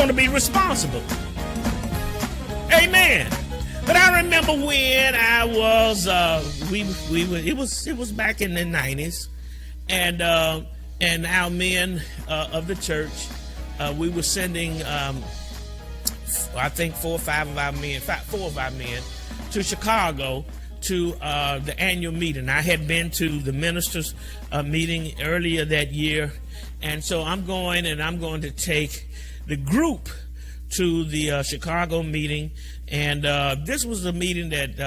going to be responsible. Amen. But I remember when I was, it was back in the 90s, and our men of the church, we were sending, I think four of our men to Chicago to the annual meeting. I had been to the ministers' meeting earlier that year, and so I'm going to take the group to the Chicago meeting, and this was the meeting that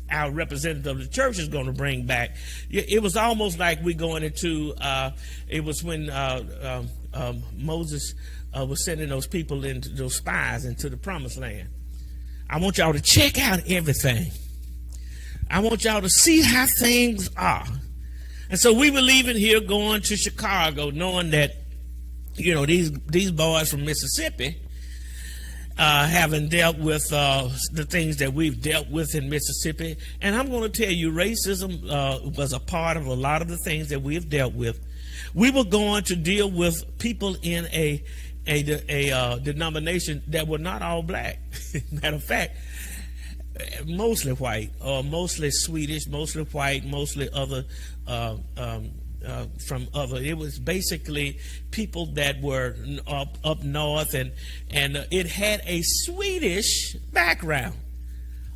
our representative of the church is going to bring back. It was almost like we going into, it was when Moses was sending those people into, those spies into the promised land. I want y'all to check out everything. I want y'all to see how things are. And so we were leaving here going to Chicago, knowing that, you know, these boys from Mississippi, having dealt with the things that we've dealt with in Mississippi. And I'm going to tell you, racism was a part of a lot of the things that we've dealt with. We were going to deal with people in a denomination that were not all black. Matter of fact, mostly white, or mostly Swedish, mostly white, mostly other from other. It was basically people that were up north, and it had a Swedish background.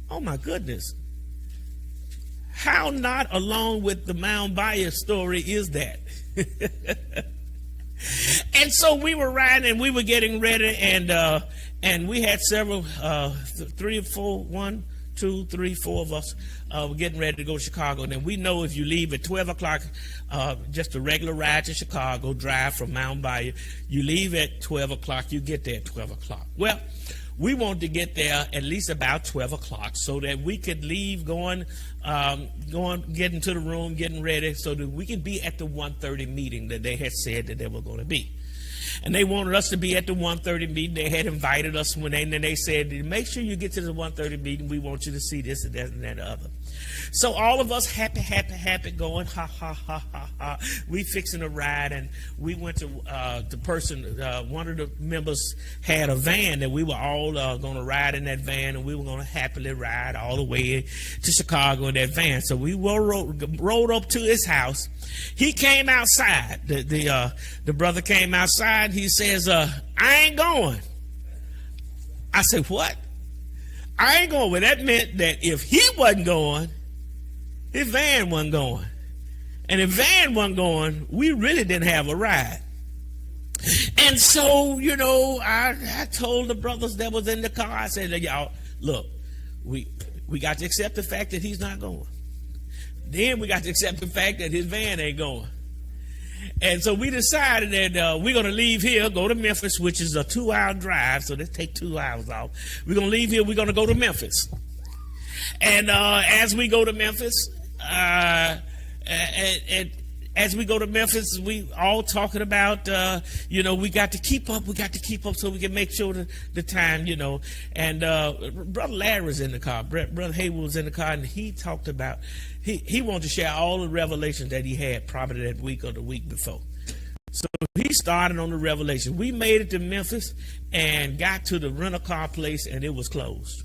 Oh my goodness. How not along with the Mound Bayou story is that? And so we were riding and we were getting ready, and we had several, 3 or 4, 1, 2, 3, 4 of us were getting ready to go to Chicago. And then we know if you leave at 12 o'clock, just a regular ride to Chicago, drive from Mound Bayou, you leave at 12 o'clock, you get there at 12 o'clock. Well, we wanted to get there at least about 12 o'clock so that we could leave going, getting to the room, getting ready, so that we could be at the 1:30 meeting that they had said that they were going to be. And they wanted us to be at the 1:30 meeting. They had invited us and then they said, make sure you get to the 1:30 meeting. We want you to see this and that and that other. So all of us happy, going, ha, ha, ha, ha, ha. We fixing a ride, and we went to the person, one of the members had a van that we were all going to ride in that van, and we were going to happily ride all the way to Chicago in that van. So we rode up to his house. He came outside. The brother came outside. He says, I ain't going. I said, what? I ain't going. Well, that meant that if he wasn't going, his van wasn't going. And if van wasn't going, we really didn't have a ride. And so, you know, I told the brothers that was in the car, I said, y'all, look, we got to accept the fact that he's not going. Then we got to accept the fact that his van ain't going. And so we decided that we're going to leave here, go to Memphis, which is a 2-hour drive, so let's take 2 hours off. We're going to leave here, we're going to go to Memphis. And as we go to Memphis, as we go to Memphis, we all talking about, you know, we got to keep up so we can make sure the time, you know. And Brother Larry was in the car, Brother Haywood was in the car, and he talked about, he wanted to share all the revelations that he had probably that week or the week before. So he started on the revelation. We made it to Memphis and got to the rental car place, and it was closed.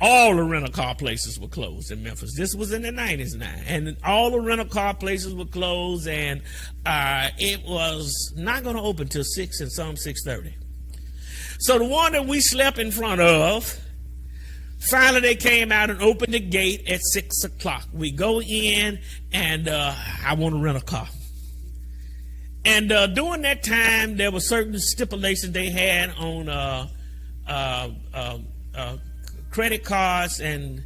All the rental car places were closed in Memphis. This was in the 90s now. And all the rental car places were closed, and it was not going to open till 6 and some 6:30. So the one that we slept in front of, finally they came out and opened the gate at 6 o'clock. We go in, and I want to rent a car. And during that time, there were certain stipulations they had on credit cards and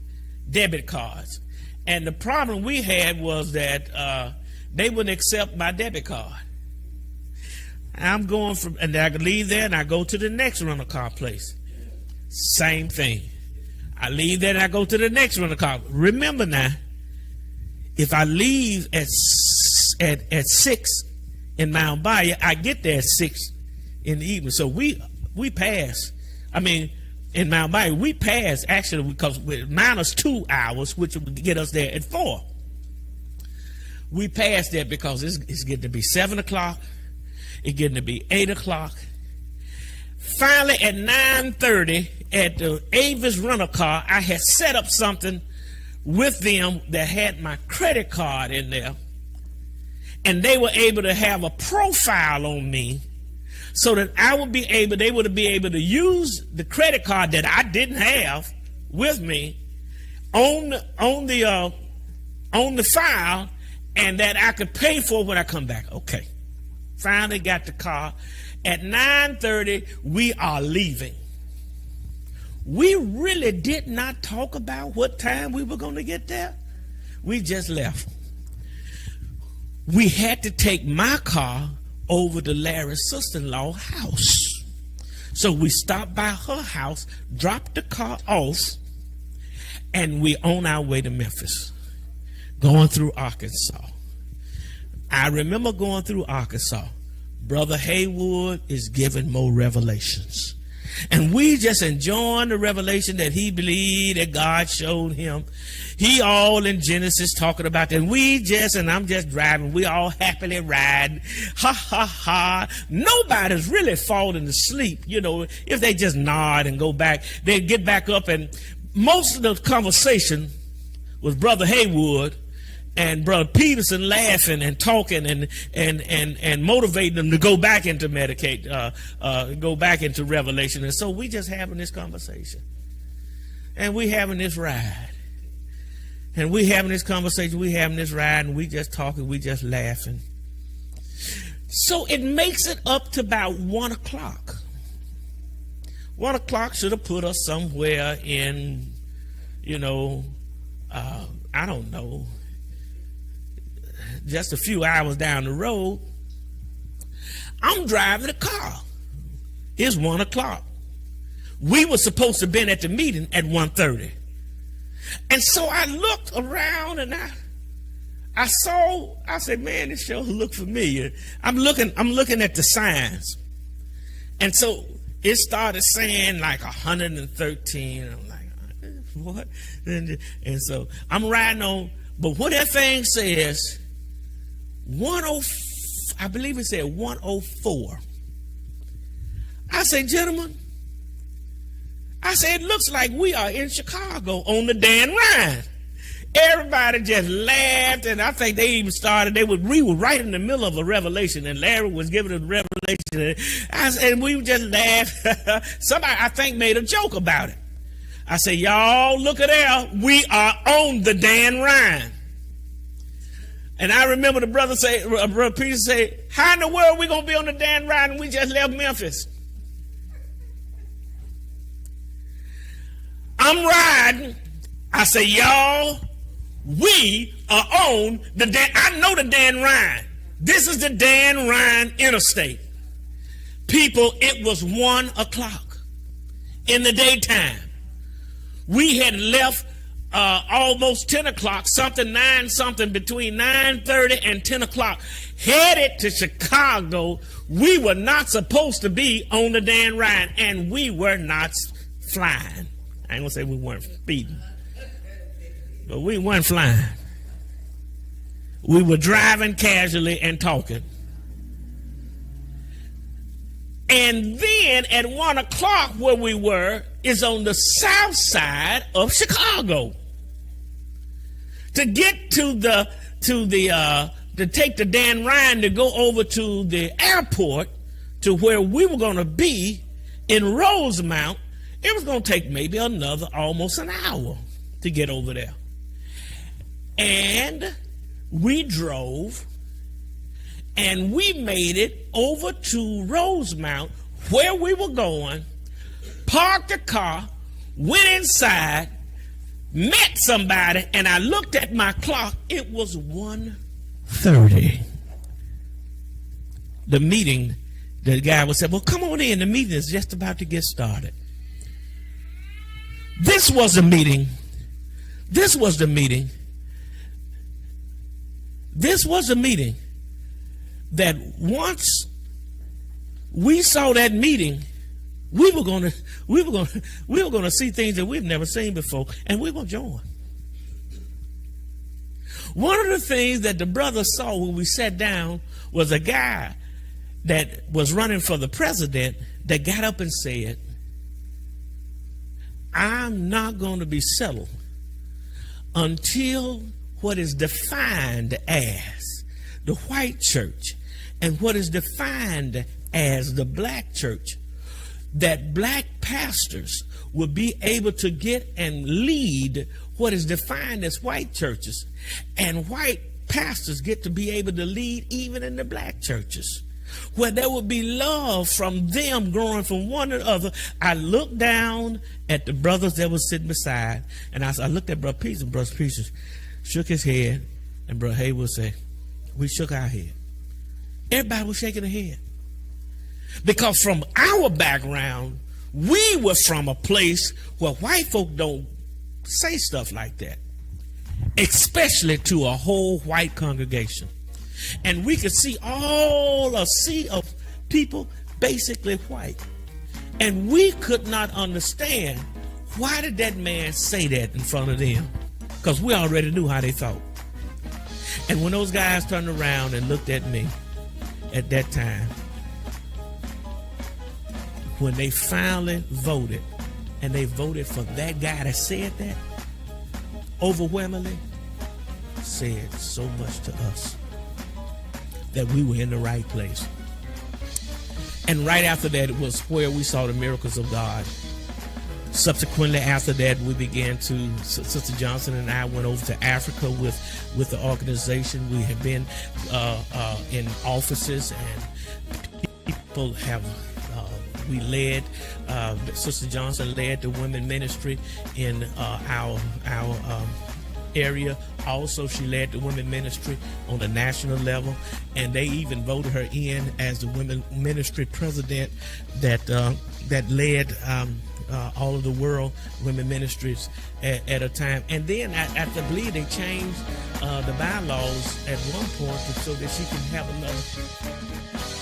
debit cards. And the problem we had was that they wouldn't accept my debit card. I'm going from, and I could leave there and I go to the next rental car place. Same thing. I leave there and I go to the next rental car. Remember now, if I leave at 6 in Mound Bayou, I get there at 6 in the evening. So we pass. I mean, in Mound Bayou, we passed actually because with minus 2 hours, which would get us there at 4. We passed that because it's getting to be 7 o'clock, it's getting to be 8 o'clock, Finally, at 9:30 at the Avis rental car, I had set up something with them that had my credit card in there. And they were able to have a profile on me so that they would be able to use the credit card that I didn't have with me on the file, and that I could pay for when I come back. Okay. Finally got the car. At 9:30, we are leaving. We really did not talk about what time we were going to get there. We just left. We had to take my car over to Larry's sister-in-law's house. So we stopped by her house, dropped the car off, and we on our way to Memphis, going through Arkansas. I remember going through Arkansas. Brother Haywood is giving more revelations. And we just enjoying the revelation that he believed that God showed him. He all in Genesis talking about that. And I'm just driving. We all happily riding. Ha, ha, ha. Nobody's really falling asleep. You know, if they just nod and go back, they get back up. And most of the conversation was Brother Haywood and Brother Peterson laughing and talking and motivating them to go back into go back into Revelation. And so we just having this conversation. And we having this ride. And we having this conversation, we having this ride, and we just talking, we just laughing. So it makes it up to about 1 o'clock. 1 o'clock should have put us somewhere in, I don't know, just a few hours down the road. I'm driving the car. It's 1 o'clock. We were supposed to have been at the meeting at 1:30. And so I looked around and I said, man, this sure look familiar. I'm looking at the signs. And so it started saying like 113. And I'm like, what? And so I'm riding on, but what that thing says, I believe it said 104. I say, gentlemen, it looks like we are in Chicago on the Dan Ryan. Everybody just laughed, and I think they even started, we were right in the middle of a revelation, and Larry was giving a revelation, and we just laughed. Somebody, I think, made a joke about it. I said, y'all, look at there. We are on the Dan Ryan. And I remember the Brother Peter say, how in the world are we going to be on the Dan Ryan and we just left Memphis? I'm riding. I say, y'all, we are on the Dan. I know the Dan Ryan. This is the Dan Ryan Interstate. People, it was 1 o'clock in the daytime. We had left almost 10 o'clock, between 9:30 and 10 o'clock, headed to Chicago. We were not supposed to be on the Dan Ryan, and we were not flying. I ain't gonna say we weren't speeding, but we weren't flying. We were driving casually and talking. And then at 1 o'clock, where we were is on the south side of Chicago. To get to take the Dan Ryan to go over to the airport to where we were going to be in Rosemount, it was going to take maybe almost an hour to get over there. And we drove, and we made it over to Rosemount, where we were going, parked the car, went inside, met somebody, and I looked at my clock. It was 1:30. The meeting, the guy would say, well, come on in. The meeting is just about to get started. This was the meeting. This was the meeting that once we saw that meeting, we were gonna see things that we've never seen before, and we were gonna join. One of the things that the brother saw when we sat down was a guy that was running for the president that got up and said, I'm not going to be settled until what is defined as the white church and what is defined as the black church, that black pastors will be able to get and lead what is defined as white churches, and white pastors get to be able to lead even in the black churches, where there would be love from them growing from one another. I looked down at the brothers that was sitting beside, and I looked at Brother Peters, and Brother Peters shook his head, and Brother Haywood said, we shook our head. Everybody was shaking their head. Because from our background, we were from a place where white folk don't say stuff like that, especially to a whole white congregation. And we could see all a sea of people basically white. And we could not understand, why did that man say that in front of them? Because we already knew how they thought. And when those guys turned around and looked at me at that time, when they finally voted, and they voted for that guy that said that, overwhelmingly said so much to us that we were in the right place. And right after that, it was where we saw the miracles of God. Subsequently, after that, we began to, Sister Johnson and I went over to Africa with the organization. We have been in offices, and people have, we led, Sister Johnson led the women ministry in our area. Also, she led the women ministry on the national level, and they even voted her in as the women ministry president that led all of the world women ministries at a time. And then I believe they changed the bylaws at one point so that she can have another